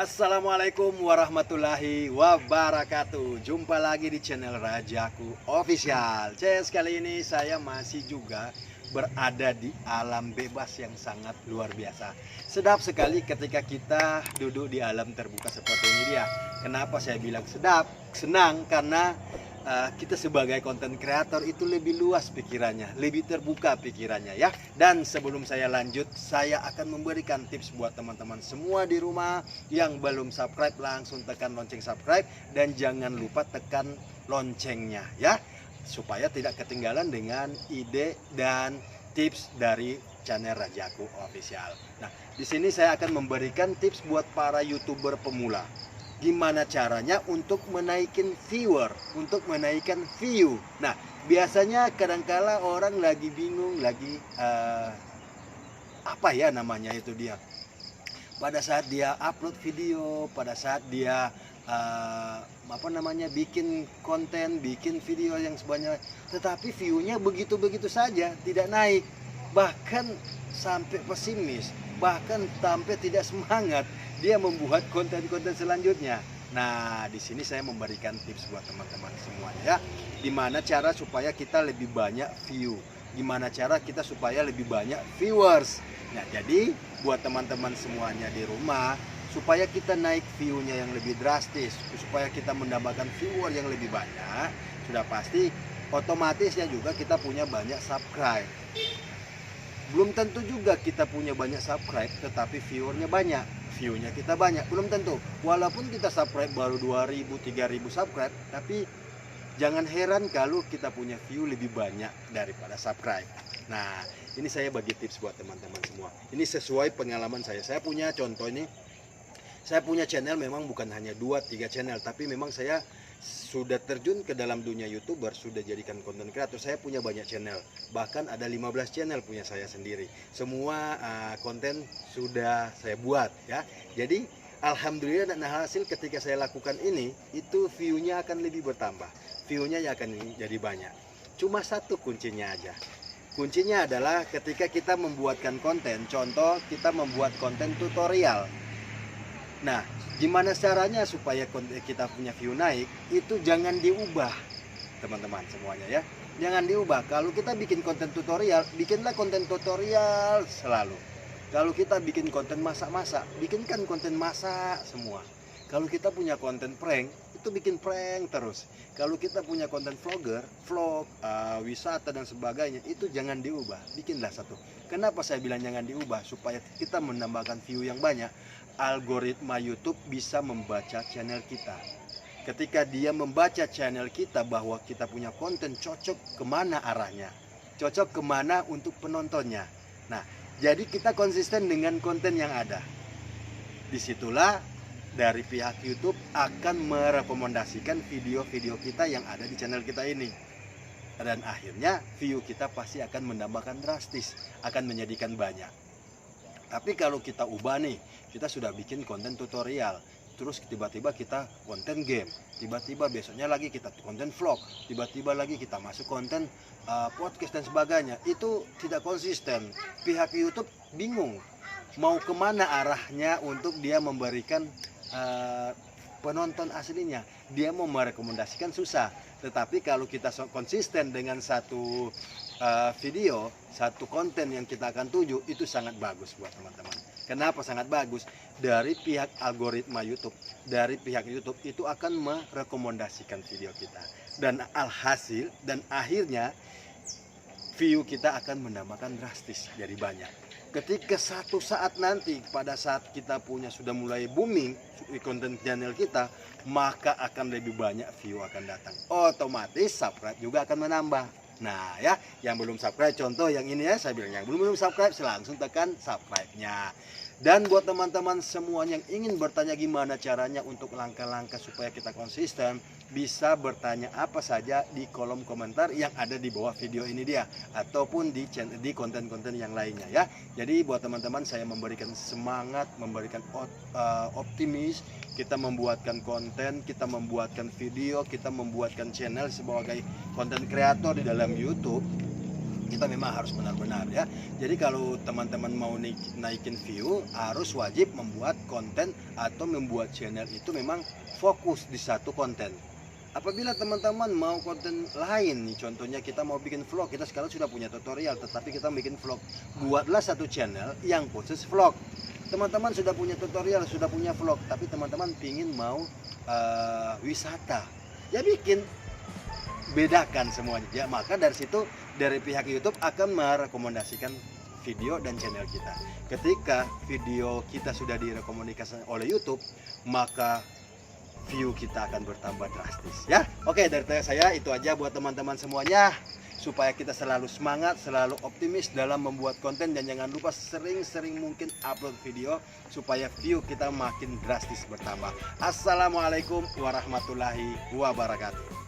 Assalamualaikum warahmatullahi wabarakatuh. Jumpa lagi di channel Rajaku Official. Kali ini saya masih juga berada di alam bebas yang sangat luar biasa. Sedap sekali ketika kita duduk di alam terbuka seperti ini dia. Kenapa saya bilang sedap? Senang karena kita sebagai konten kreator itu lebih luas pikirannya, lebih terbuka pikirannya ya. Dan sebelum saya lanjut, saya akan memberikan tips buat teman-teman semua di rumah yang belum subscribe, langsung tekan lonceng subscribe dan jangan lupa tekan loncengnya ya, supaya tidak ketinggalan dengan ide dan tips dari channel Rajaku Official. Nah, di sini saya akan memberikan tips buat para YouTuber pemula. Gimana caranya untuk menaikin viewer, untuk menaikkan view. Nah, biasanya kadangkala orang lagi bingung, lagi apa ya namanya itu dia. Pada saat dia upload video, pada saat dia bikin konten, bikin video yang sebanyak, tetapi view-nya begitu-begitu saja, tidak naik. Bahkan sampai pesimis, bahkan sampai tidak semangat dia membuat konten-konten selanjutnya. Nah, di sini saya memberikan tips buat teman-teman semuanya ya. Gimana cara supaya kita lebih banyak view? Gimana cara kita supaya lebih banyak viewers? Nah, jadi buat teman-teman semuanya di rumah, supaya kita naik view-nya yang lebih drastis, supaya kita mendapatkan viewer yang lebih banyak, sudah pasti otomatisnya juga kita punya banyak subscribe. Belum tentu juga kita punya banyak subscribe tetapi viewernya banyak, viewnya kita banyak, belum tentu. Walaupun kita subscribe baru 2000, 3000 subscribe, tapi jangan heran kalau kita punya view lebih banyak daripada subscribe. Nah, ini saya bagi tips buat teman-teman semua. Ini sesuai pengalaman saya. Saya punya contoh ini. Saya punya channel memang bukan hanya 2-3 channel, tapi memang saya sudah terjun ke dalam dunia YouTuber, sudah jadikan konten kreator. Saya punya banyak channel, bahkan ada 15 channel punya saya sendiri. Semua konten sudah saya buat ya. Jadi alhamdulillah, dan hasil ketika saya lakukan ini, itu view-nya akan lebih bertambah, view-nya akan jadi banyak. Cuma satu kuncinya aja. Kuncinya adalah ketika kita membuatkan konten, contoh kita membuat konten tutorial. Nah, gimana caranya supaya kita punya view naik? Itu jangan diubah, teman-teman semuanya ya. Jangan diubah. Kalau kita bikin konten tutorial, bikinlah konten tutorial selalu. Kalau kita bikin konten masak-masak, bikinkan konten masak semua. Kalau kita punya konten prank, itu bikin prank terus. Kalau kita punya konten vlogger, vlog, wisata dan sebagainya, itu jangan diubah, bikinlah satu. Kenapa saya bilang jangan diubah? Supaya kita menambahkan view yang banyak. Algoritma YouTube bisa membaca channel kita. Ketika dia membaca channel kita bahwa kita punya konten cocok kemana arahnya, cocok kemana untuk penontonnya. Nah, jadi kita konsisten dengan konten yang ada. Disitulah dari pihak YouTube akan merekomendasikan video-video kita yang ada di channel kita ini. Dan akhirnya view kita pasti akan menambahkan drastis, akan menjadikan banyak. Tapi kalau kita ubah nih, kita sudah bikin konten tutorial, terus tiba-tiba kita konten game, tiba-tiba besoknya lagi kita konten vlog, tiba-tiba lagi kita masuk konten podcast dan sebagainya. Itu tidak konsisten. Pihak YouTube bingung mau kemana arahnya untuk dia memberikan penonton aslinya. Dia mau merekomendasikan susah. Tetapi kalau kita konsisten dengan satu video, satu konten yang kita akan tuju, itu sangat bagus buat teman-teman. Kenapa sangat bagus? Dari pihak algoritma YouTube, dari pihak YouTube itu akan merekomendasikan video kita. Dan alhasil dan akhirnya view kita akan menambahkan drastis jadi banyak. Ketika satu saat nanti, pada saat kita punya sudah mulai booming konten channel kita, maka akan lebih banyak view akan datang. Otomatis subscribe juga akan menambah. Nah ya, yang belum subscribe, contoh yang ini ya, saya bilang yang belum subscribe langsung tekan subscribe-nya. Dan buat teman-teman semua yang ingin bertanya gimana caranya untuk langkah-langkah supaya kita konsisten, bisa bertanya apa saja di kolom komentar yang ada di bawah video ini dia, ataupun di konten-konten yang lainnya ya. Jadi buat teman-teman, saya memberikan semangat, memberikan optimis, kita membuatkan konten, kita membuatkan video, kita membuatkan channel sebagai konten kreator di dalam YouTube. Kita memang harus benar-benar ya. Jadi kalau teman-teman mau naikin view, harus wajib membuat konten atau membuat channel itu memang fokus di satu konten. Apabila teman-teman mau konten lain nih, contohnya kita mau bikin vlog, kita sekarang sudah punya tutorial, tetapi kita bikin vlog, buatlah satu channel yang khusus vlog. Teman-teman sudah punya tutorial, sudah punya vlog, tapi teman-teman pingin mau wisata, ya bikin, bedakan semuanya ya. Maka dari situ, dari pihak YouTube akan merekomendasikan video dan channel kita. Ketika video kita sudah direkomendasikan oleh YouTube, maka view kita akan bertambah drastis ya. Oke, dari saya itu aja buat teman-teman semuanya, supaya kita selalu semangat, selalu optimis dalam membuat konten, dan jangan lupa sering-sering mungkin upload video supaya view kita makin drastis bertambah. Assalamualaikum warahmatullahi wabarakatuh.